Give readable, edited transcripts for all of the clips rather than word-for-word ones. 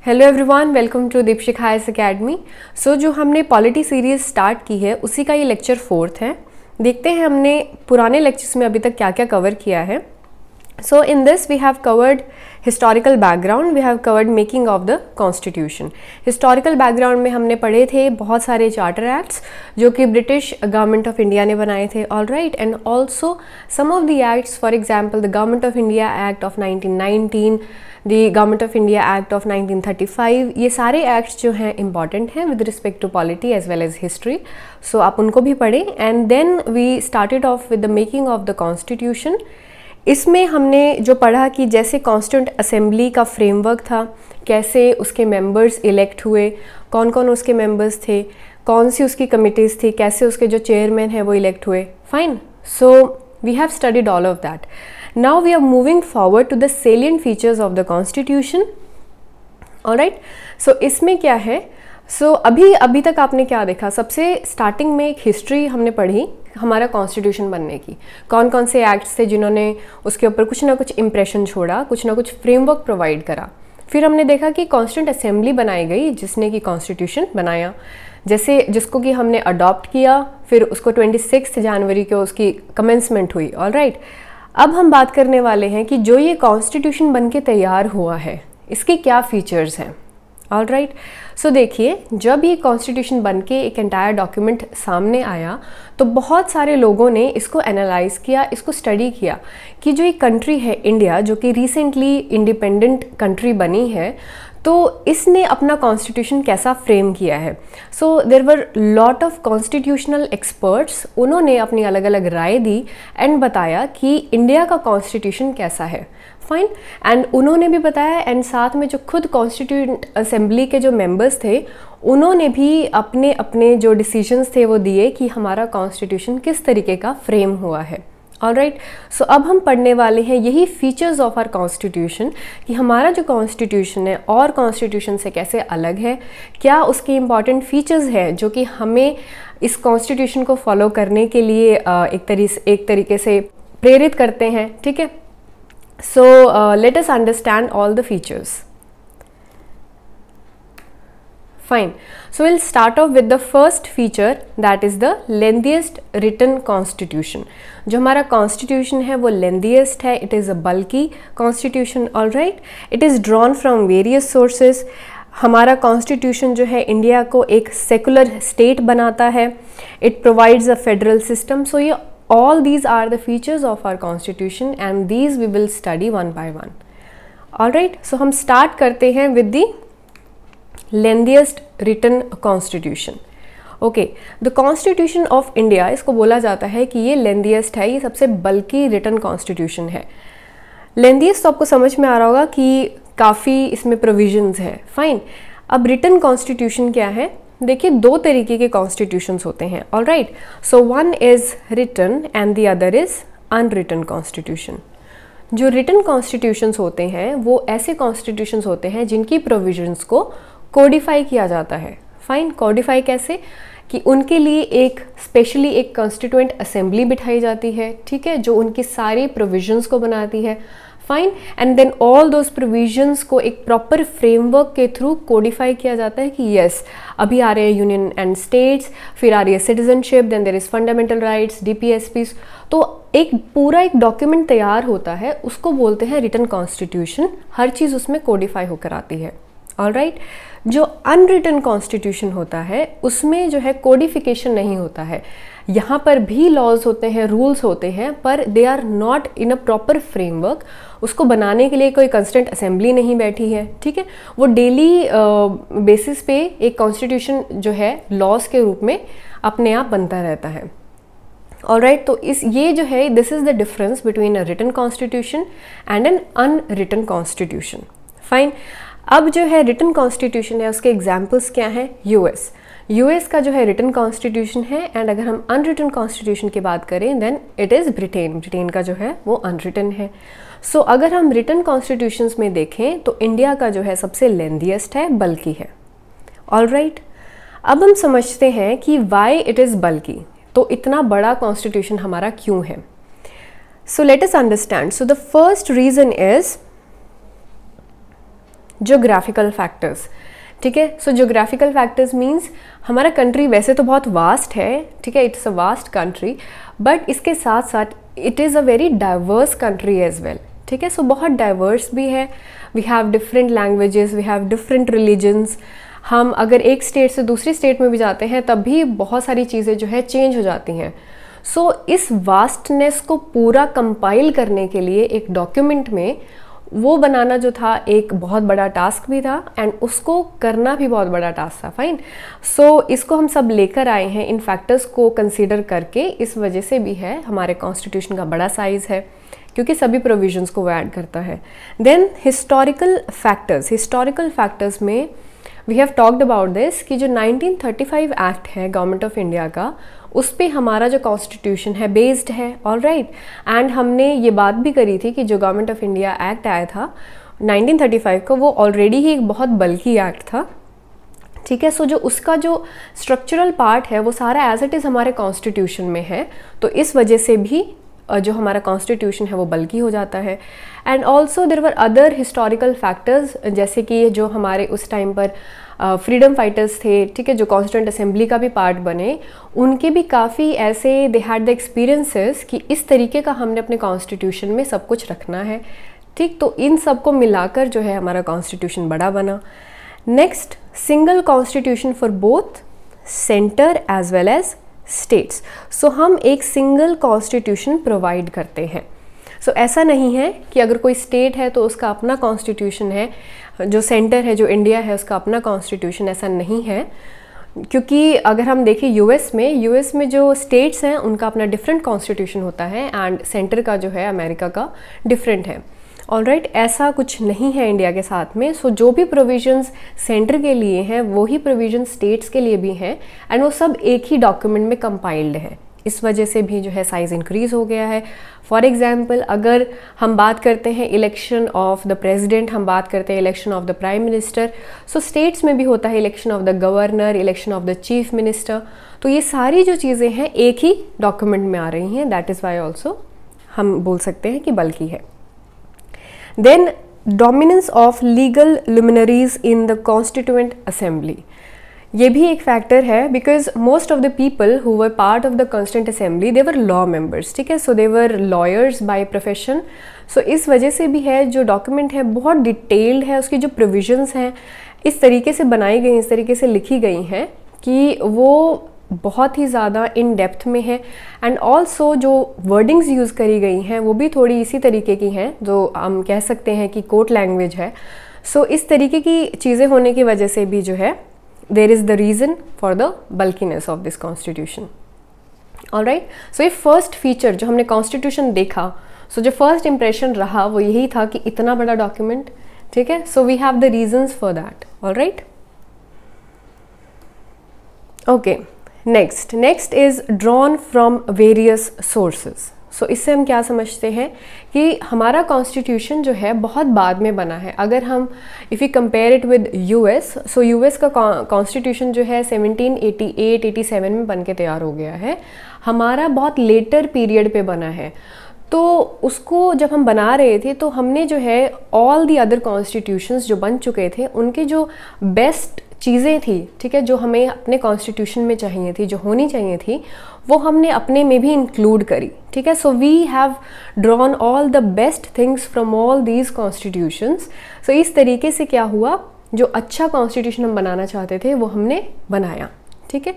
Hello everyone, welcome to Deepshikha hires academy. So जो हमने polity series start की है उसी का ये लेक्चर 4 है। देखते हैं हमने पुराने लेक्चर्स में अभी तक क्या क्या कवर किया है। So in this we have covered historical background, we have covered making of the constitution. Historical background में हमने पढ़े थे बहुत सारे चार्टर एक्ट्स जो कि ब्रिटिश गवर्नमेंट ऑफ इंडिया ने बनाए थे, all right, and also some of the acts, for example the government of India act of 1919, the government of India act of 1935। ये सारे एक्ट्स जो हैं इंपॉर्टेंट हैं with respect to polity as well as history, so आप उनको भी पढ़ें। And then we started off with the making of the constitution. इसमें हमने जो पढ़ा कि जैसे कॉन्स्टिट्यूंट असेंबली का फ्रेमवर्क था, कैसे उसके मेंबर्स इलेक्ट हुए, कौन कौन उसके मेंबर्स थे, कौन सी उसकी कमिटीज़ थी, कैसे उसके जो चेयरमैन हैं वो इलेक्ट हुए। Fine, so we have studied all of that. Now we are moving forward to the salient features of the constitution. Alright, so इसमें क्या है? So अभी तक आपने क्या देखा? सबसे स्टार्टिंग में एक हिस्ट्री हमने पढ़ी हमारा कॉन्स्टिट्यूशन बनने की, कौन कौन से एक्ट्स थे जिन्होंने उसके ऊपर कुछ ना कुछ इम्प्रेशन छोड़ा, कुछ ना कुछ फ्रेमवर्क प्रोवाइड करा। फिर हमने देखा कि कॉन्स्टिट्यूंट असेंबली बनाई गई जिसने कि कॉन्स्टिट्यूशन बनाया, जैसे जिसको कि हमने अडॉप्ट किया, फिर उसको 26 जनवरी को उसकी कमेंसमेंट हुई। ऑल राइट, अब हम बात करने वाले हैं कि जो ये कॉन्स्टिट्यूशन बनके तैयार हुआ है इसके क्या फीचर्स हैं। ऑल राइट, सो देखिए, जब ये कॉन्स्टिट्यूशन बनके एक एंटायर डॉक्यूमेंट सामने आया तो बहुत सारे लोगों ने इसको एनालाइज किया, इसको स्टडी किया कि जो ये कंट्री है इंडिया, जो कि रिसेंटली इंडिपेंडेंट कंट्री बनी है, तो इसने अपना कॉन्स्टिट्यूशन कैसा फ्रेम किया है। So there were lot of constitutional experts, उन्होंने अपनी अलग अलग राय दी एंड बताया कि इंडिया का कॉन्स्टिट्यूशन कैसा है। फाइन, एंड उन्होंने भी बताया, एंड साथ में जो खुद कॉन्स्टिट्यूंट असेंबली के जो मेंबर्स थे उन्होंने भी अपने अपने जो डिसीजंस थे वो दिए कि हमारा कॉन्स्टिट्यूशन किस तरीके का फ्रेम हुआ है। ऑल राइट, सो अब हम पढ़ने वाले हैं यही फीचर्स ऑफ आवर कॉन्स्टिट्यूशन कि हमारा जो कॉन्स्टिट्यूशन है और कॉन्स्टिट्यूशन से कैसे अलग है, क्या उसके इम्पॉर्टेंट फीचर्स हैं जो कि हमें इस कॉन्स्टिट्यूशन को फॉलो करने के लिए एक तरीके से प्रेरित करते हैं। ठीक है, so let us understand all the features. Fine, so we'll start off with the first feature, that is the lengthiest written constitution. जो हमारा constitution है वो lengthiest है, it is a bulky constitution, all right, it is drawn from various sources. हमारा constitution जो है India को एक secular state बनाता है, it provides a federal system. So ये all these are the features of our constitution and these we will study one by one. All right, so हम start करते हैं with the lengthiest written constitution. Okay, the constitution of India, इसको बोला जाता है कि ये लेंथीएस्ट है, ये सबसे बल्कि रिटन कॉन्स्टिट्यूशन है। लेंथीएस्ट तो आपको समझ में आ रहा होगा कि काफ़ी इसमें प्रोविजंस है। फाइन, अब रिटन कॉन्स्टिट्यूशन क्या है? देखिए, दो तरीके के कॉन्स्टिट्यूशंस होते हैं। All right, so one is written and the other is unwritten constitution. जो रिटन कॉन्स्टिट्यूशंस होते हैं वो ऐसे कॉन्स्टिट्यूशंस होते हैं जिनकी प्रोविजंस को कोडिफाई किया जाता है। फाइन, कोडिफाई कैसे? कि उनके लिए एक स्पेशली एक कॉन्स्टिट्यूएंट असेंबली बिठाई जाती है, ठीक है, जो उनकी सारी प्रोविजंस को बनाती है। Fine, and then all those provisions को एक प्रॉपर फ्रेमवर्क के थ्रू कोडिफाई किया जाता है कि यस, अभी आ रहे हैं यूनियन एंड स्टेट्स, फिर आ रही है citizenship, then there is fundamental rights, DPSPs। तो एक पूरा एक डॉक्यूमेंट तैयार होता है, उसको बोलते हैं रिटन कॉन्स्टिट्यूशन। हर चीज़ उसमें कोडिफाई होकर आती है। ऑल राइट, जो अनरिटन कॉन्स्टिट्यूशन होता है उसमें जो है कोडिफिकेशन नहीं होता है। यहाँ पर भी लॉज होते हैं, रूल्स होते हैं, पर they are not in a proper framework. उसको बनाने के लिए कोई कंस्टेंट असेंबली नहीं बैठी है, ठीक है, वो डेली बेसिस पे एक कॉन्स्टिट्यूशन जो है लॉज के रूप में अपने आप बनता रहता है। ऑल राइट, तो ये जो है, this is the difference between a written constitution and an unwritten constitution. Fine, अब जो है रिटन कॉन्स्टिट्यूशन है उसके एग्जाम्पल्स क्या हैं? यूएस का जो है रिटन कॉन्स्टिट्यूशन है, एंड अगर हम अनरिटन कॉन्स्टिट्यूशन की बात करें देन इट इज़ ब्रिटेन का जो है वो अनरिटन है। सो अगर हम रिटन कॉन्स्टिट्यूशंस में देखें तो इंडिया का जो है सबसे लेंथीएस्ट है, बल्कि है। ऑल राइट, अब हम समझते हैं कि वाई इट इज़ बल्कि, तो इतना बड़ा कॉन्स्टिट्यूशन हमारा क्यों है। So let us understand. So the first reason is geographical factors, ठीक है। सो ज्योग्राफिकल फैक्टर्स मीन्स हमारा कंट्री वैसे तो बहुत वास्ट है, ठीक है, it's a vast country, but इसके साथ साथ it is a very diverse country as well, ठीक है। सो बहुत डाइवर्स भी है, we have different languages, we have different religions. हम अगर एक स्टेट से दूसरी स्टेट में भी जाते हैं तब भी बहुत सारी चीज़ें जो है चेंज हो जाती हैं। सो इस वास्टनेस को पूरा कंपाइल करने के लिए एक डॉक्यूमेंट में वो बनाना जो था एक बहुत बड़ा टास्क भी था, एंड उसको करना भी बहुत बड़ा टास्क था, फाइन। सो इसको हम सब लेकर आए हैं इन फैक्टर्स को कंसीडर करके, इस वजह से भी है हमारे कॉन्स्टिट्यूशन का बड़ा साइज है, क्योंकि सभी प्रोविजंस को वो ऐड करता है। देन हिस्टोरिकल फैक्टर्स में we have talked about this कि जो 1935 एक्ट है गवर्नमेंट ऑफ इंडिया का, उस पे हमारा जो कॉन्स्टिट्यूशन है बेस्ड है, ऑल राइट। एंड हमने ये बात भी करी थी कि जो गवर्नमेंट ऑफ इंडिया एक्ट आया था 1935 का, वो ऑलरेडी ही एक बहुत बल्कि एक्ट था, ठीक है। सो जो उसका जो स्ट्रक्चरल पार्ट है वो सारा एज इट इज़ हमारे कॉन्स्टिट्यूशन में है, तो इस वजह से भी जो हमारा कॉन्स्टिट्यूशन है वो बल्कि हो जाता है। And also there were other historical factors, जैसे कि जो हमारे उस टाइम पर फ्रीडम फाइटर्स थे, ठीक है, जो कॉन्स्टिट्यूंट असेंबली का भी पार्ट बने, उनके भी काफ़ी ऐसे दे हैड द एक्सपीरियंसेस कि इस तरीके का हमने अपने कॉन्स्टिट्यूशन में सब कुछ रखना है, ठीक। तो इन सब को मिलाकर जो है हमारा कॉन्स्टिट्यूशन बड़ा बना। Next, single constitution for both centre as well as states. So हम एक सिंगल कॉन्स्टिट्यूशन प्रोवाइड करते हैं। सो ऐसा नहीं है कि अगर कोई स्टेट है तो उसका अपना कॉन्स्टिट्यूशन है, जो सेंटर है, जो इंडिया है, उसका अपना कॉन्स्टिट्यूशन, ऐसा नहीं है। क्योंकि अगर हम देखें यूएस में जो स्टेट्स हैं उनका अपना डिफरेंट कॉन्स्टिट्यूशन होता है, एंड सेंटर का जो है अमेरिका का डिफरेंट है, ऑलराइट। ऐसा कुछ नहीं है इंडिया के साथ में। सो जो भी प्रोविजंस सेंटर के लिए हैं वही प्रोविजन स्टेट्स के लिए भी हैं, एंड वो सब एक ही डॉक्यूमेंट में कंपाइल्ड है। इस वजह से भी जो है साइज इंक्रीज हो गया है। फॉर एग्जाम्पल, अगर हम बात करते हैं इलेक्शन ऑफ द प्रेसिडेंट, हम बात करते हैं election of the prime minister, so states में भी होता है election of the governor, election of the chief minister. तो ये सारी जो चीज़ें हैं एक ही डॉक्यूमेंट में आ रही हैं, दैट इज़ वाई ऑल्सो हम बोल सकते हैं कि बल्कि है। Then dominance of legal luminaries in the constituent assembly, ये भी एक फैक्टर है, because most of the people who were part of the constituent assembly they were law members, ठीक है। So they were lawyers by profession. So इस वजह से भी है जो डॉक्यूमेंट है बहुत डिटेल्ड है, उसकी जो प्रोविजंस हैं इस तरीके से बनाई गई, इस तरीके से लिखी गई हैं कि वो बहुत ही ज़्यादा इन डेप्थ में है। एंड ऑल्सो जो वर्डिंग्स यूज़ करी गई हैं वो भी थोड़ी इसी तरीके की हैं, जो हम कह सकते हैं कि कोर्ट लैंग्वेज है। सो इस तरीके की चीज़ें होने की वजह से भी जो है there is the reason for the bulkiness of this constitution, all right। so ये first feature जो हमने constitution देखा, so जो first impression रहा वो यही था कि इतना बड़ा document, ठीक है। so we have the reasons for that, all right। okay, next is drawn from various sources। सो इससे हम क्या समझते हैं कि हमारा कॉन्स्टिट्यूशन जो है बहुत बाद में बना है। अगर हम if you compare it with US, so US का कॉन्स्टिट्यूशन जो है 1788-87 में बन के तैयार हो गया है, हमारा बहुत लेटर पीरियड पे बना है। तो उसको जब हम बना रहे थे तो हमने जो है ऑल दी अदर कॉन्स्टिट्यूशंस जो बन चुके थे उनके जो बेस्ट चीज़ें थी, ठीक है, जो हमें अपने कॉन्स्टिट्यूशन में चाहिए थी, जो होनी चाहिए थी, वो हमने अपने में भी इंक्लूड करी, ठीक है। So we have drawn all the best things from all these constitutions. So इस तरीके से क्या हुआ, जो अच्छा कॉन्स्टिट्यूशन हम बनाना चाहते थे वो हमने बनाया, ठीक है।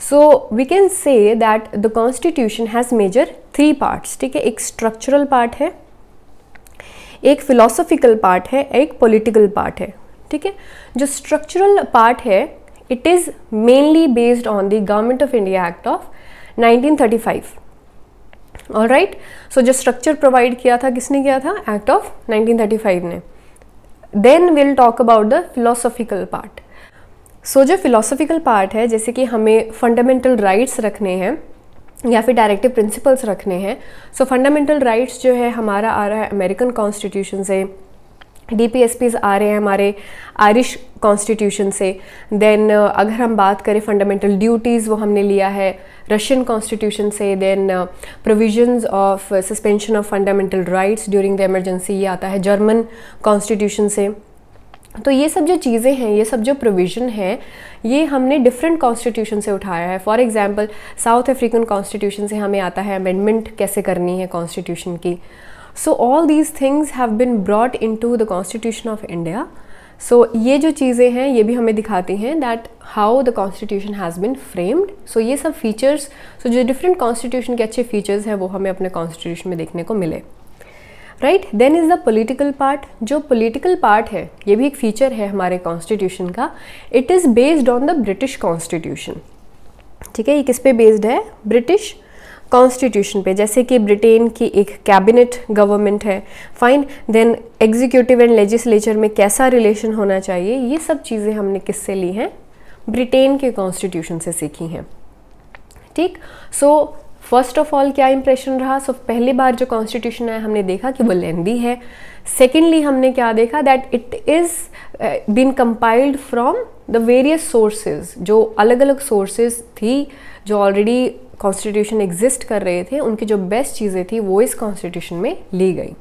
So we can say that the constitution has major 3 parts, ठीक है। एक स्ट्रक्चरल पार्ट है, एक फिलोसॉफिकल पार्ट है, एक पॉलिटिकल पार्ट है, ठीक है। जो स्ट्रक्चरल पार्ट है it is mainly based on the government of India act of 1935, all right. So जो स्ट्रक्चर प्रोवाइड किया था किसने किया था, एक्ट ऑफ 1935 ने। Then will talk about the philosophical part. So जो फिलोसॉफिकल पार्ट है, जैसे कि हमें फंडामेंटल राइट्स रखने हैं या फिर डायरेक्टिव प्रिंसिपल्स रखने हैं। सो फंडामेंटल राइट्स जो है हमारा आ रहा है अमेरिकन कॉन्स्टिट्यूशन से, DPSPs आ रहे हैं हमारे आयरिश कॉन्स्टिट्यूशन से। देन अगर हम बात करें फंडामेंटल ड्यूटीज़, वो हमने लिया है रशियन कॉन्स्टिट्यूशन से। Then provisions of suspension of fundamental rights during the emergency, ये आता है जर्मन कॉन्स्टिट्यूशन से। तो ये सब जो चीज़ें हैं, ये सब जो प्रोविज़न है, ये हमने डिफरेंट कॉन्स्टिट्यूशन से उठाया है। For example south African constitution से हमें आता है अमेंडमेंट कैसे करनी है कॉन्स्टिट्यूशन की। So all these things have been brought into the constitution of India. So ये जो चीज़ें हैं ये भी हमें दिखाती हैं that how the constitution has been framed. So ये सब फीचर्स, सो जो डिफरेंट कॉन्स्टिट्यूशन के अच्छे फीचर्स हैं वो हमें अपने कॉन्स्टिट्यूशन में देखने को मिले। Right, then is the political part. जो पॉलिटिकल पार्ट है ये भी एक फीचर है हमारे कॉन्स्टिट्यूशन का। It is based on the British constitution. ठीक है, ये किस पे बेस्ड है? ब्रिटिश कॉन्स्टिट्यूशन पे। जैसे कि ब्रिटेन की एक कैबिनेट गवर्नमेंट है, fine, then executive and legislature में कैसा रिलेशन होना चाहिए, ये सब चीज़ें हमने किससे ली हैं? ब्रिटेन के कॉन्स्टिट्यूशन से सीखी हैं। ठीक, सो फर्स्ट ऑफ ऑल क्या इंप्रेशन रहा? सो पहली बार जो कॉन्स्टिट्यूशन है हमने देखा कि वो लेंदी है। सेकेंडली हमने क्या देखा? That it is been compiled from the various sources. जो अलग अलग सोर्सेज थी, जो ऑलरेडी कॉन्स्टिट्यूशन एग्जिस्ट कर रहे थे, उनकी जो बेस्ट चीज़ें थी वो इस कॉन्स्टिट्यूशन में ली गई।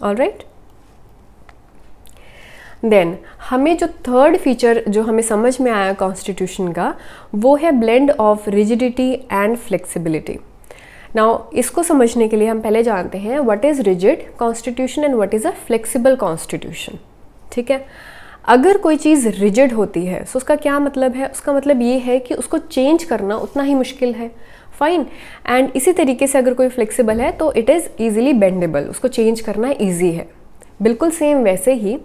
ऑलराइट, देन हमें जो थर्ड फीचर जो हमें समझ में आया कॉन्स्टिट्यूशन का, वो है blend of rigidity and flexibility. Now इसको समझने के लिए हम पहले जानते हैं what is rigid constitution and what is a flexible constitution. ठीक है, अगर कोई चीज़ रिजिड होती है तो उसका क्या मतलब है? उसका मतलब ये है कि उसको चेंज करना उतना ही मुश्किल है, फाइन। एंड इसी तरीके से अगर कोई फ्लेक्सिबल है तो इट इज़ ईजिली बेंडेबल, उसको चेंज करना ईजी है। बिल्कुल सेम वैसे ही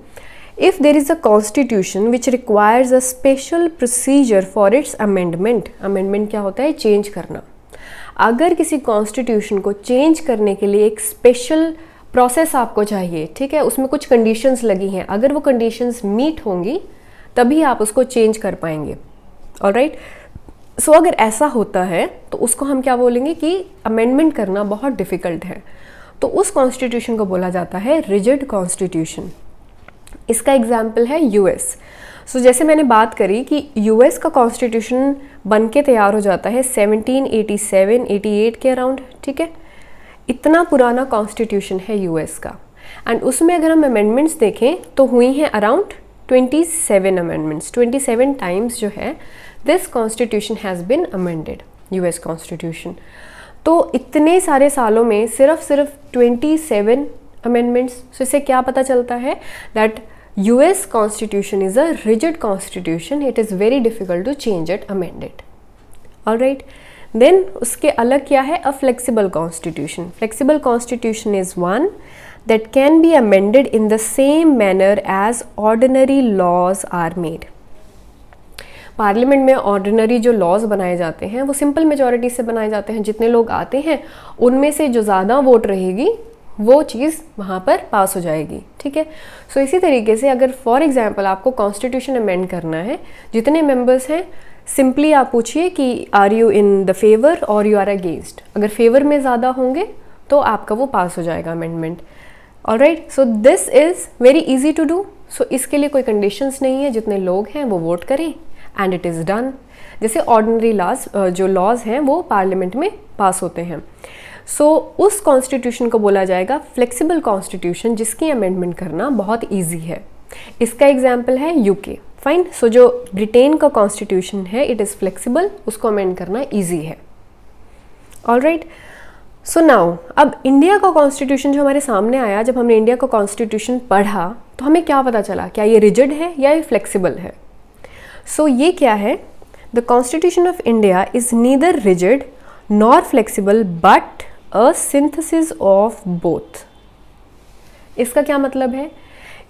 if there is a constitution which requires a special procedure for its amendment. Amendment क्या होता है? चेंज करना। अगर किसी कॉन्स्टिट्यूशन को चेंज करने के लिए एक स्पेशल प्रोसेस आपको चाहिए, ठीक है, उसमें कुछ कंडीशंस लगी हैं, अगर वो कंडीशंस मीट होंगी तभी आप उसको चेंज कर पाएंगे। ऑलराइट, सो अगर ऐसा होता है तो उसको हम क्या बोलेंगे कि अमेंडमेंट करना बहुत डिफ़िकल्ट है, तो उस कॉन्स्टिट्यूशन को बोला जाता है रिजिड कॉन्स्टिट्यूशन। इसका एग्जाम्पल है यूएस। सो जैसे मैंने बात करी कि यूएस का कॉन्स्टिट्यूशन बन के तैयार हो जाता है 1787-88 के अराउंड। ठीक है, इतना पुराना कॉन्स्टिट्यूशन है यूएस का। एंड उसमें अगर हम अमेंडमेंट्स देखें तो हुई हैं अराउंड 27 अमेंडमेंट्स। 27 टाइम्स जो है this constitution has been amended, US constitution. तो इतने सारे सालों में सिर्फ 27 अमेंडमेंट्स। सो इससे क्या पता चलता है? That US constitution is a rigid constitution, it is very difficult to change it, amend it. Alright, then उसके अलग क्या है? A flexible constitution. Flexible constitution is one that can be amended in the same manner as ordinary laws are made. Parliament में ordinary जो laws बनाए जाते हैं वो सिंपल मेजॉरिटी से बनाए जाते हैं। जितने लोग आते हैं उनमें से जो ज़्यादा वोट रहेगी वो चीज़ वहाँ पर पास हो जाएगी। ठीक है, सो इसी तरीके से अगर फॉर एग्जांपल आपको कॉन्स्टिट्यूशन अमेंड करना है, जितने मेंबर्स हैं सिंपली आप पूछिए कि are you in the favour और यू आर अगेंस्ट। अगर फेवर में ज़्यादा होंगे तो आपका वो पास हो जाएगा amendment. All right, so this is very easy to do. So इसके लिए कोई कंडीशंस नहीं है, जितने लोग हैं वो वोट करें एंड इट इज़ डन। जैसे ऑर्डिनरी लॉज जो लॉज हैं वो पार्लियामेंट में पास होते हैं। सो उस कॉन्स्टिट्यूशन को बोला जाएगा फ्लेक्सिबल कॉन्स्टिट्यूशन, जिसकी अमेंडमेंट करना बहुत ईजी है। इसका एग्जाम्पल है यूके। फाइन, सो जो ब्रिटेन का कॉन्स्टिट्यूशन है इट इज़ फ्लेक्सिबल, उसको अमेंड करना ईजी है। ऑलराइट, सो नाउ अब इंडिया का कॉन्स्टिट्यूशन जो हमारे सामने आया, जब हमने इंडिया का कॉन्स्टिट्यूशन पढ़ा तो हमें क्या पता चला? क्या ये रिजिड है या ये फ्लेक्सिबल है? सो ये क्या है? The constitution of India is neither rigid nor flexible but a synthesis of both. इसका क्या मतलब है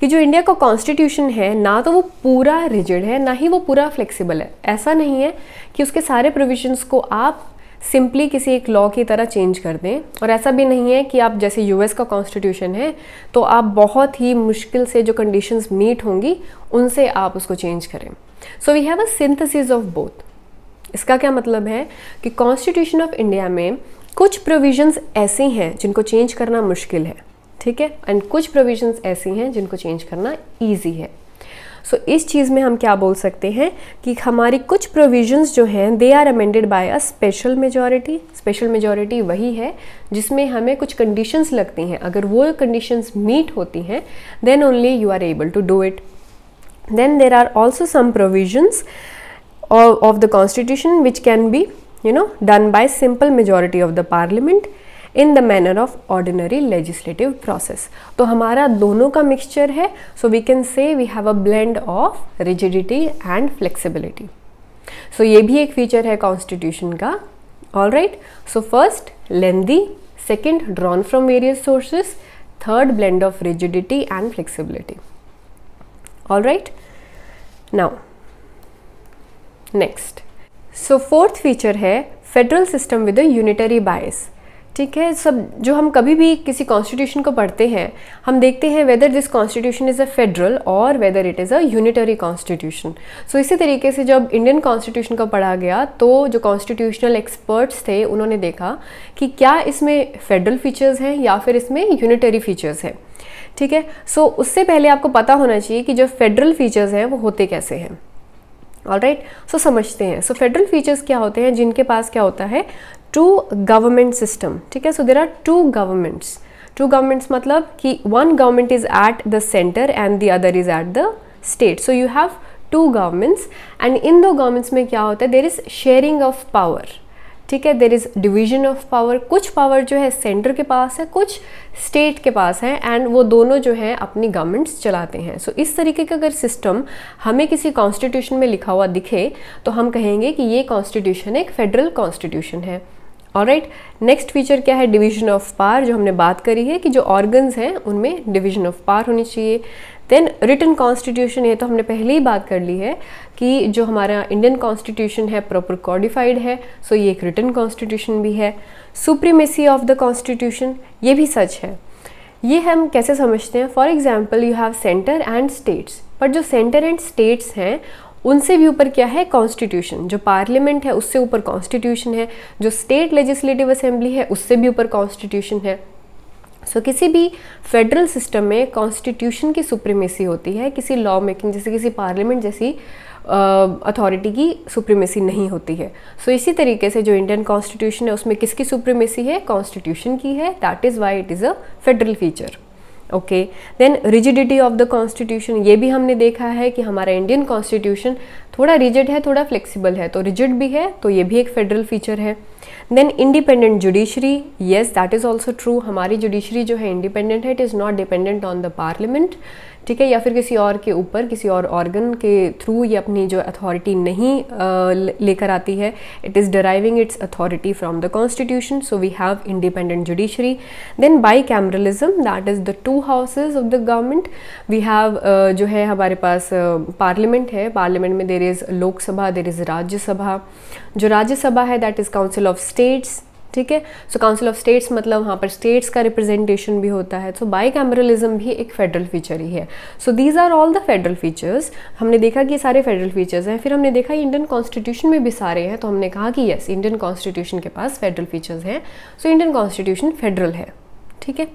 कि जो इंडिया का कॉन्स्टिट्यूशन है ना तो वो पूरा रिजिड है ना ही वो पूरा फ्लेक्सिबल है। ऐसा नहीं है कि उसके सारे प्रोविजंस को आप सिंपली किसी एक लॉ की तरह चेंज कर दें, और ऐसा भी नहीं है कि आप जैसे यूएस का कॉन्स्टिट्यूशन है तो आप बहुत ही मुश्किल से जो कंडीशंस मीट होंगी उनसे आप उसको चेंज करें। So we have a synthesis of both. इसका क्या मतलब है कि कॉन्स्टिट्यूशन ऑफ इंडिया में कुछ प्रोविजंस ऐसी हैं जिनको चेंज करना मुश्किल है, ठीक है, एंड कुछ प्रोविजंस ऐसी हैं जिनको चेंज करना ईजी है। सो इस चीज़ में हम क्या बोल सकते हैं कि हमारी कुछ प्रोविजंस जो हैं they are amended by a special majority. Special majority वही है जिसमें हमें कुछ कंडीशंस लगती हैं, अगर वो कंडीशंस मीट होती हैं then only you are able to do it. Then there are also some provisions of the constitution which can be done by simple majority of the parliament in the manner of ordinary legislative process. तो हमारा दोनों का mixture है, so we can say we have a blend of rigidity and flexibility. So ये भी एक feature है constitution का. All right, so first lengthy, second drawn from various sources, third blend of rigidity and flexibility. All right, now next, so fourth feature है federal system with a unitary बायस. ठीक है, सब जो हम कभी भी किसी कॉन्स्टिट्यूशन को पढ़ते हैं हम देखते हैं whether this constitution is a federal और whether it is a unitary constitution. So इसी तरीके से जब इंडियन कॉन्स्टिट्यूशन को पढ़ा गया तो जो कॉन्स्टिट्यूशनल एक्सपर्ट्स थे उन्होंने देखा कि क्या इसमें फेडरल फीचर्स हैं या फिर इसमें यूनिटरी फीचर्स हैं. ठीक है, सो उससे पहले आपको पता होना चाहिए कि जो फेडरल फीचर्स हैं वो होते कैसे हैं. ऑलराइट, सो समझते हैं. सो फेडरल फीचर्स क्या होते हैं, जिनके पास क्या होता है, टू गवर्नमेंट सिस्टम. ठीक है, so there are two governments मतलब कि one government is at the centre and the other is at the state. So you have two governments and इन दो गवर्नमेंट्स में क्या होता है, there is sharing of power. ठीक है, there is division of power. कुछ पावर जो है सेंटर के पास है, कुछ स्टेट के पास है एंड वो दोनों जो है अपनी गवर्नमेंट्स चलाते हैं. सो इस तरीके का अगर सिस्टम हमें किसी कॉन्स्टिट्यूशन में लिखा हुआ दिखे तो हम कहेंगे कि ये कॉन्स्टिट्यूशन एक फेडरल कॉन्स्टिट्यूशन है. ऑलराइट, नेक्स्ट फीचर क्या है, डिवीजन ऑफ पावर, जो हमने बात करी है कि जो ऑर्गन्स हैं उनमें डिवीजन ऑफ पावर होनी चाहिए. देन रिटन कॉन्स्टिट्यूशन, ये तो हमने पहले ही बात कर ली है कि जो हमारा इंडियन कॉन्स्टिट्यूशन है प्रॉपर कॉडिफाइड है, सो ये एक रिटन कॉन्स्टिट्यूशन भी है. सुप्रीमेसी ऑफ द कॉन्स्टिट्यूशन, ये भी सच है. ये हम कैसे समझते हैं, for example you have centre and states, पर जो सेंटर एंड स्टेट्स हैं उनसे भी ऊपर क्या है, कॉन्स्टिट्यूशन. जो पार्लियामेंट है उससे ऊपर कॉन्स्टिट्यूशन है, जो स्टेट लेजिस्लेटिव असेंबली है उससे भी ऊपर कॉन्स्टिट्यूशन है. सो किसी भी फेडरल सिस्टम में कॉन्स्टिट्यूशन की सुप्रीमेसी होती है, किसी लॉ मेकिंग जैसे किसी पार्लियामेंट जैसी अथॉरिटी की सुप्रीमेसी नहीं होती है. सो इसी तरीके से जो इंडियन कॉन्स्टिट्यूशन है उसमें किसकी सुप्रीमेसी है, कॉन्स्टिट्यूशन की है. That is why it is a federal feature. Okay, then rigidity of the constitution, ये भी हमने देखा है कि हमारा इंडियन कॉन्स्टिट्यूशन थोड़ा रिजिड है थोड़ा फ्लेक्सिबल है, तो रिजिड भी है तो ये भी एक फेडरल फीचर है. Then independent judiciary, yes that is also true. हमारी जुडिशरी जो है इंडिपेंडेंट है, it is not dependent on the parliament. ठीक है, या फिर किसी और के ऊपर किसी और ऑर्गन के थ्रू ये अपनी जो अथॉरिटी नहीं लेकर आती है. It is deriving its authority from the constitution. So we have independent judiciary. Then bicameralism, that is the two houses of the government. We have जो है हमारे पास पार्लियामेंट है, पार्लियामेंट में there is Lok Sabha, there is Rajya Sabha. जो राज्यसभा है that is council of states. ठीक है, सो काउंसिल ऑफ स्टेट्स मतलब वहाँ पर स्टेट्स का रिप्रेजेंटेशन भी होता है. सो बाईकैमरलिज्म भी एक फेडरल फीचर ही है. So these are all the federal features. हमने देखा कि सारे फेडरल फीचर्स हैं. फिर हमने देखा इंडियन कॉन्स्टिट्यूशन में भी सारे हैं, तो हमने कहा कि यस इंडियन कॉन्स्टिट्यूशन के पास फेडरल फीचर्स हैं. सो इंडियन कॉन्स्टिट्यूशन फेडरल है. ठीक है,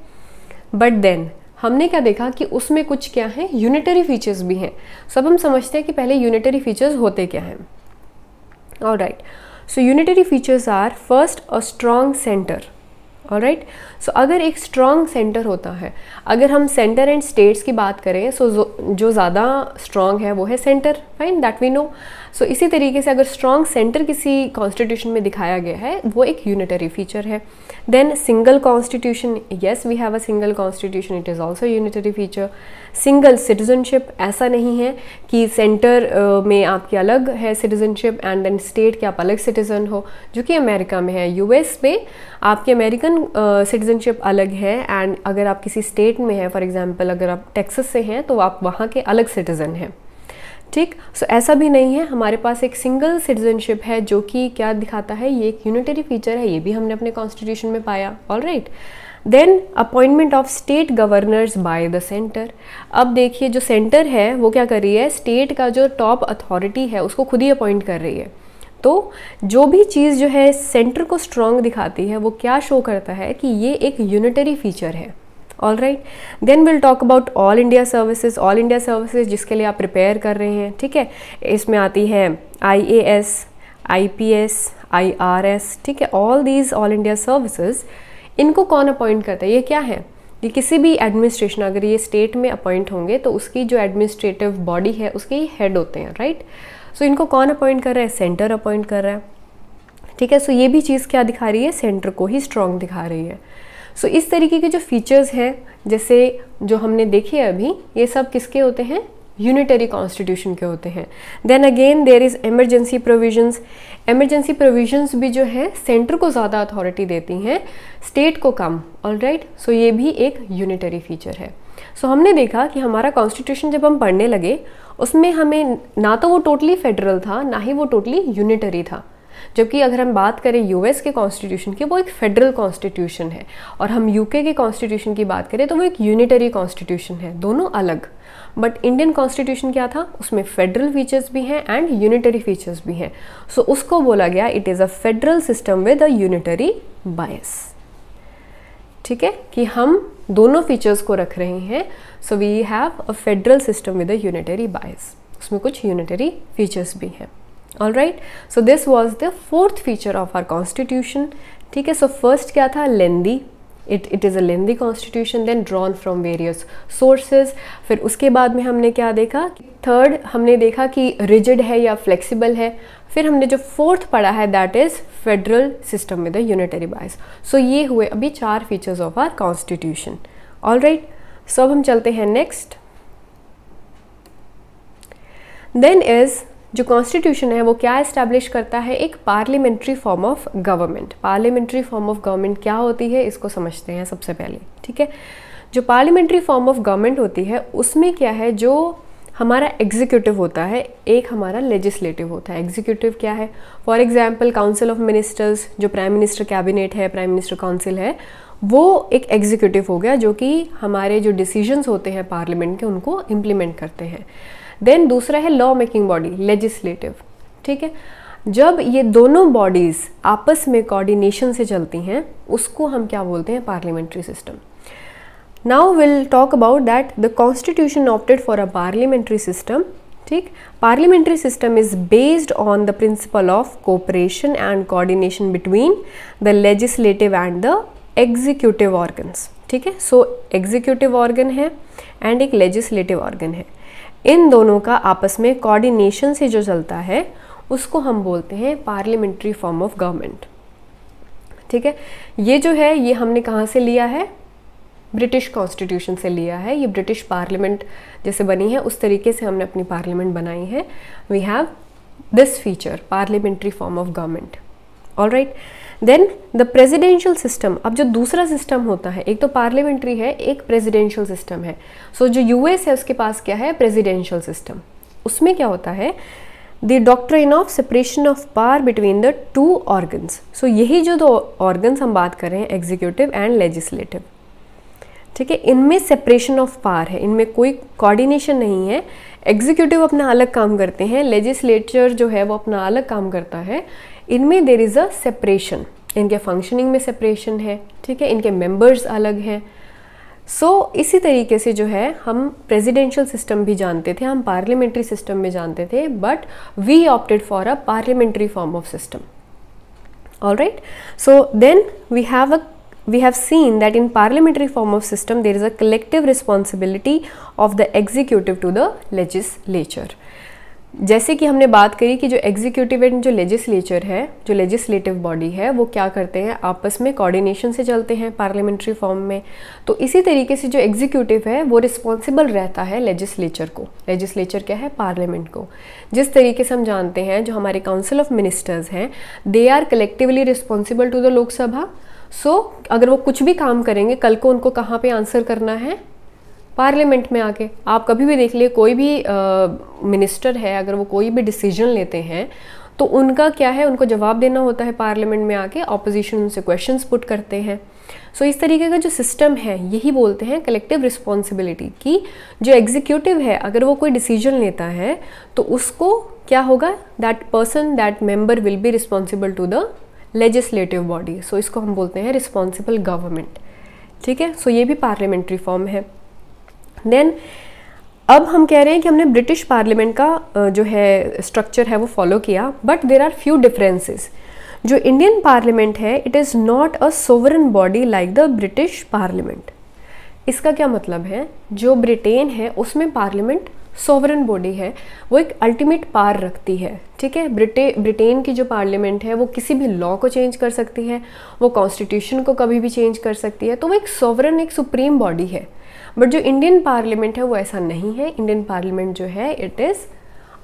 बट देन हमने क्या देखा कि उसमें कुछ क्या है, यूनिटरी फीचर्स भी हैं. सब हम समझते हैं कि पहले यूनिटरी फीचर्स होते क्या हैं. All right, so unitary features are first a strong centre. All right, so अगर एक स्ट्रॉन्ग सेंटर होता है, अगर हम सेंटर एंड स्टेट्स की बात करें, सो जो ज़्यादा स्ट्रॉन्ग है वो है centre. Fine, that we know. So इसी तरीके से अगर स्ट्रॉन्ग सेंटर किसी कॉन्स्टिट्यूशन में दिखाया गया है वो एक यूनिटरी फीचर है. Then single constitution, yes we have a single constitution, it is also unitary feature. Single citizenship, ऐसा नहीं है कि सेंटर में आपकी अलग है सिटीजनशिप एंड देन स्टेट के आप अलग सिटीजन हो, जो कि अमेरिका में है. यूएस में आपकी अमेरिकन सिटीजनशिप अलग है एंड अगर आप किसी स्टेट में हैं, फॉर एग्जांपल अगर आप टेक्सास से हैं तो आप वहाँ के अलग सिटीज़न हैं. ठीक, सो ऐसा भी नहीं है, हमारे पास एक सिंगल सिटीजनशिप है जो कि क्या दिखाता है, ये एक यूनिटरी फीचर है. ये भी हमने अपने कॉन्स्टिट्यूशन में पाया. Alright, then appointment of state governors by the centre. अब देखिए जो सेंटर है वो क्या कर रही है, स्टेट का जो टॉप अथॉरिटी है उसको खुद ही अपॉइंट कर रही है. तो जो भी चीज़ जो है सेंटर को स्ट्रॉन्ग दिखाती है वो क्या शो करता है कि ये एक यूनिटरी फीचर है. Alright, then will talk about all India services. All India services जिसके लिए आप प्रिपेयर कर रहे हैं, ठीक है, इसमें आती है IAS, IPS, IRS. ठीक है, all these all India services, इनको कौन अपॉइंट करता है, ये क्या है, कि किसी भी एडमिनिस्ट्रेशन, अगर ये स्टेट में अपॉइंट होंगे तो उसकी जो एडमिनिस्ट्रेटिव बॉडी है उसके हेड होते हैं, राइट। सो इनको कौन अपॉइंट कर रहा है? सेंटर अपॉइंट कर रहा है, ठीक है। सो ये भी चीज़ क्या दिखा रही है? सेंटर को ही स्ट्रॉन्ग दिखा रही है। सो इस तरीके के जो फीचर्स हैं, जैसे जो हमने देखे अभी, ये सब किसके होते हैं? यूनिटरी कॉन्स्टिट्यूशन के होते हैं। Then again there is emergency provisions. Emergency provisions भी जो है सेंटर को ज़्यादा अथॉरिटी देती हैं, स्टेट को कम, ऑलराइट। सो ये भी एक यूनिटरी फीचर है। सो हमने देखा कि हमारा कॉन्स्टिट्यूशन जब हम पढ़ने लगे उसमें हमें ना तो वो टोटली फेडरल था, ना ही वो टोटली यूनिटरी था। जबकि अगर हम बात करें यूएस के कॉन्स्टिट्यूशन की, वो एक फेडरल कॉन्स्टिट्यूशन है, और हम यूके के कॉन्स्टिट्यूशन की बात करें तो वो एक यूनिटरी कॉन्स्टिट्यूशन है, दोनों अलग। बट इंडियन कॉन्स्टिट्यूशन क्या था? उसमें फेडरल फीचर्स भी हैं एंड यूनिटरी फीचर्स भी हैं। सो उसको बोला गया it is a federal system with a unitary बायस, ठीक है, कि हम दोनों फीचर्स को रख रहे हैं। So we have a federal system with a unitary bias, उसमें कुछ यूनिटरी फीचर्स भी हैं। All right, so this was the fourth feature of our constitution, ठीक है। So first क्या था? lengthy, it is a lengthy constitution, then drawn from various sources। फिर उसके बाद में हमने क्या देखा? थर्ड हमने देखा कि rigid है या flexible है। फिर हमने जो फोर्थ पढ़ा है that is federal system with a unitary bias। So ये हुए अभी 4 features of our constitution। All right, so अब हम चलते हैं next। Then is जो कॉन्स्टिट्यूशन है वो क्या इस्टेब्लिश करता है? एक parliamentary form of government. Parliamentary form of government क्या होती है इसको समझते हैं सबसे पहले, ठीक है। जो पार्लियामेंट्री फॉर्म ऑफ गवर्नमेंट होती है उसमें क्या है? जो हमारा एग्जीक्यूटिव होता है, एक हमारा लेजिस्लेटिव होता है। एग्जीक्यूटिव क्या है? For example council of ministers, जो प्राइम मिनिस्टर कैबिनेट है, प्राइम मिनिस्टर काउंसिल है, वो एक एग्जीक्यूटिव हो गया जो कि हमारे जो डिसीजंस होते हैं पार्लियामेंट के उनको इम्प्लीमेंट करते हैं। देन दूसरा है लॉ मेकिंग बॉडी, लेजिस्लेटिव, ठीक है। जब ये दोनों बॉडीज आपस में कोऑर्डिनेशन से चलती हैं उसको हम क्या बोलते हैं? Parliamentary system. Now will talk about that the constitution opted for a parliamentary system, ठीक। Parliamentary system is based on the principle of cooperation and coordination between the legislative and the executive organs, ठीक है। So executive organ है and एक legislative organ है, इन दोनों का आपस में कोऑर्डिनेशन से जो चलता है उसको हम बोलते हैं पार्लियामेंट्री फॉर्म ऑफ गवर्नमेंट, ठीक है। ये जो है ये हमने कहाँ से लिया है? ब्रिटिश कॉन्स्टिट्यूशन से लिया है। ये ब्रिटिश पार्लियामेंट जैसे बनी है उस तरीके से हमने अपनी पार्लियामेंट बनाई है। We have this feature, parliamentary form of government. Alright, then the presidential system. अब जो दूसरा सिस्टम होता है, एक तो पार्लियामेंट्री है, एक प्रेसिडेंशियल सिस्टम है। सो जो यूएस है उसके पास क्या है? Presidential system. उसमें क्या होता है? The doctrine of separation of power between the two organs. So यही जो दो ऑर्गन्स हम बात कर रहे हैं, एग्जीक्यूटिव एंड लेजिस्लेटिव, ठीक है, इनमें सेपरेशन ऑफ पावर है, इनमें कोई कोऑर्डिनेशन नहीं है। एग्जीक्यूटिव अपना अलग काम करते हैं, लेजिस्लेचर जो है वो अपना अलग काम करता है। इनमें देर इज़ अ सेपरेशन, इनके फंक्शनिंग में सेपरेशन है, ठीक है, इनके मेंबर्स अलग हैं। सो इसी तरीके से जो है हम प्रेसिडेंशियल सिस्टम भी जानते थे, हम पार्लियामेंट्री सिस्टम में जानते थे, but we opted for a parliamentary form of system. Alright, so then we have seen that in parliamentary form of system there is a collective responsibility of the executive to the legislature। जैसे कि हमने बात करी कि जो executive and जो legislature है, जो लेजिस्लेटिव बॉडी है, वो क्या करते हैं? आपस में कोऑर्डिनेशन से चलते हैं पार्लियामेंट्री फॉर्म में। तो इसी तरीके से जो एग्जीक्यूटिव है वो रिस्पॉन्सिबल रहता है लेजिस्लेचर को। लेजिस्लेचर क्या है? पार्लियामेंट को। जिस तरीके से हम जानते हैं जो हमारे काउंसिल ऑफ मिनिस्टर्स हैं, they are collectively responsible to the Lok Sabha. So अगर वो कुछ भी काम करेंगे कल को उनको कहाँ पे आंसर करना है? पार्लियामेंट में आके। आप कभी भी देख लिए कोई भी मिनिस्टर है, अगर वो कोई भी डिसीजन लेते हैं तो उनका क्या है? उनको जवाब देना होता है पार्लियामेंट में आके, ऑपोजिशन उनसे क्वेश्चंस पुट करते हैं। सो इस तरीके का जो सिस्टम है यही बोलते हैं कलेक्टिव रिस्पॉन्सिबिलिटी, कि जो एग्जीक्यूटिव है अगर वो कोई डिसीजन लेता है तो उसको क्या होगा? That person, that member will be responsible to the legislative body. So इसको हम बोलते हैं रिस्पॉन्सिबल गवर्नमेंट, ठीक है। सो ये भी पार्लियामेंट्री फॉर्म है। देन अब हम कह रहे हैं कि हमने ब्रिटिश पार्लियामेंट का जो है स्ट्रक्चर है वो फॉलो किया, but there are few differences. जो इंडियन पार्लियामेंट है, it is not a sovereign body like the British parliament, इसका क्या मतलब है, जो ब्रिटेन है उसमें पार्लियामेंट सोवरेन बॉडी है, वो एक अल्टीमेट पावर रखती है, ठीक है। ब्रिटेन की जो पार्लियामेंट है वो किसी भी लॉ को चेंज कर सकती है, वो कॉन्स्टिट्यूशन को कभी भी चेंज कर सकती है, तो वो एक सोवरेन, एक सुप्रीम बॉडी है। बट जो इंडियन पार्लियामेंट है वो ऐसा नहीं है। इंडियन पार्लियामेंट जो है it is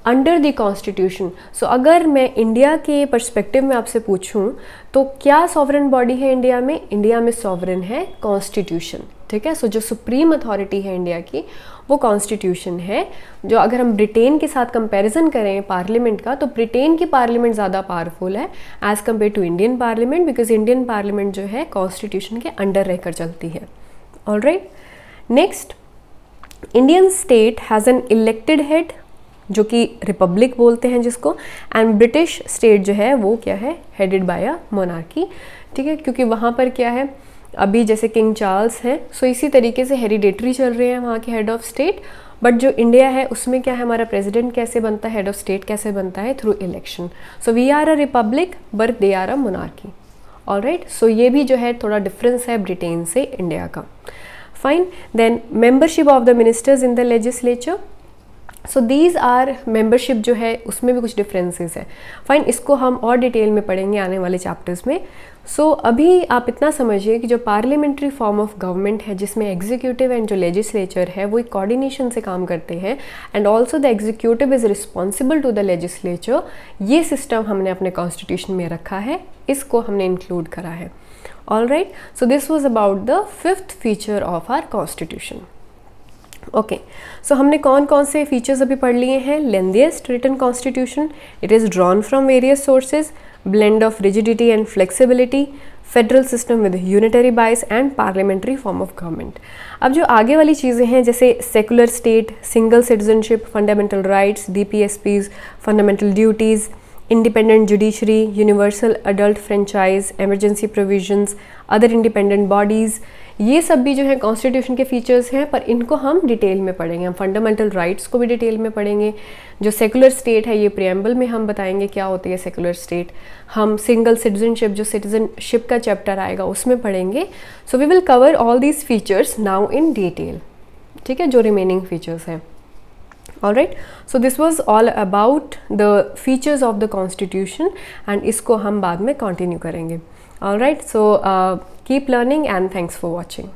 under the constitution. So अगर मैं इंडिया के पर्सपेक्टिव में आपसे पूछूं तो क्या सॉवरेन बॉडी है इंडिया में? इंडिया में सॉवरेन है कॉन्स्टिट्यूशन, ठीक है। सो जो सुप्रीम अथॉरिटी है इंडिया की वो कॉन्स्टिट्यूशन है। जो अगर हम ब्रिटेन के साथ कंपैरिजन करें पार्लियामेंट का, तो ब्रिटेन की पार्लियामेंट ज़्यादा पावरफुल है as compared to Indian parliament, because Indian parliament जो है कॉन्स्टिट्यूशन के अंडर रहकर चलती है। Alright, next, Indian state has an elected head जो कि रिपब्लिक बोलते हैं जिसको, एंड ब्रिटिश स्टेट जो है वो क्या है, हेडेड बाय अ मोनार्की, ठीक है। क्योंकि वहाँ पर क्या है, अभी जैसे किंग चार्ल्स हैं, सो इसी तरीके से हेरिडेटरी चल रहे हैं वहाँ के हेड ऑफ स्टेट। बट जो इंडिया है उसमें क्या है, हमारा प्रेसिडेंट कैसे बनता है, हेड ऑफ स्टेट कैसे बनता है, through election. So we are a republic but they are a monarchy. All right, so ये भी जो है थोड़ा डिफरेंस है ब्रिटेन से इंडिया का। Fine, then membership of the ministers in the legislature. So these are membership जो है उसमें भी कुछ डिफरेंसेस है। फाइन, इसको हम और डिटेल में पढ़ेंगे आने वाले चैप्टर्स में। सो अभी आप इतना समझिए कि जो पार्लियामेंट्री फॉर्म ऑफ गवर्नमेंट है जिसमें एग्जीक्यूटिव एंड जो लेजिस्लेचर है वो एक कोऑर्डिनेशन से काम करते हैं, and also the executive is responsible to the legislature, ये सिस्टम हमने अपने कॉन्स्टिट्यूशन में रखा है, इसको हमने इंक्लूड करा है। All right, so this was about the 5th feature of our constitution. Okay, so हमने कौन कौन से फीचर्स अभी पढ़ लिए हैं। Lengthiest written constitution, it is drawn from various sources, blend of rigidity and flexibility, federal system with unitary bias and parliamentary form of government. अब जो आगे वाली चीज़ें हैं जैसे secular state, single citizenship, fundamental rights, DPSPs, fundamental duties, independent judiciary, universal adult franchise, emergency provisions, other independent bodies, ये सब भी जो है कॉन्स्टिट्यूशन के फीचर्स हैं, पर इनको हम डिटेल में पढ़ेंगे। हम फंडामेंटल राइट्स को भी डिटेल में पढ़ेंगे। जो सेकुलर स्टेट है ये प्रियम्बल में हम बताएंगे क्या होती है सेकुलर स्टेट। हम सिंगल सिटीजनशिप, जो सिटीजनशिप का चैप्टर आएगा उसमें पढ़ेंगे। So we will cover all these features now in detail, ठीक है, जो रिमेनिंग फीचर्स हैं। Alright, so this was all about the features of the constitution and इसको हम बाद में continue करेंगे। Alright, so keep learning and thanks for watching.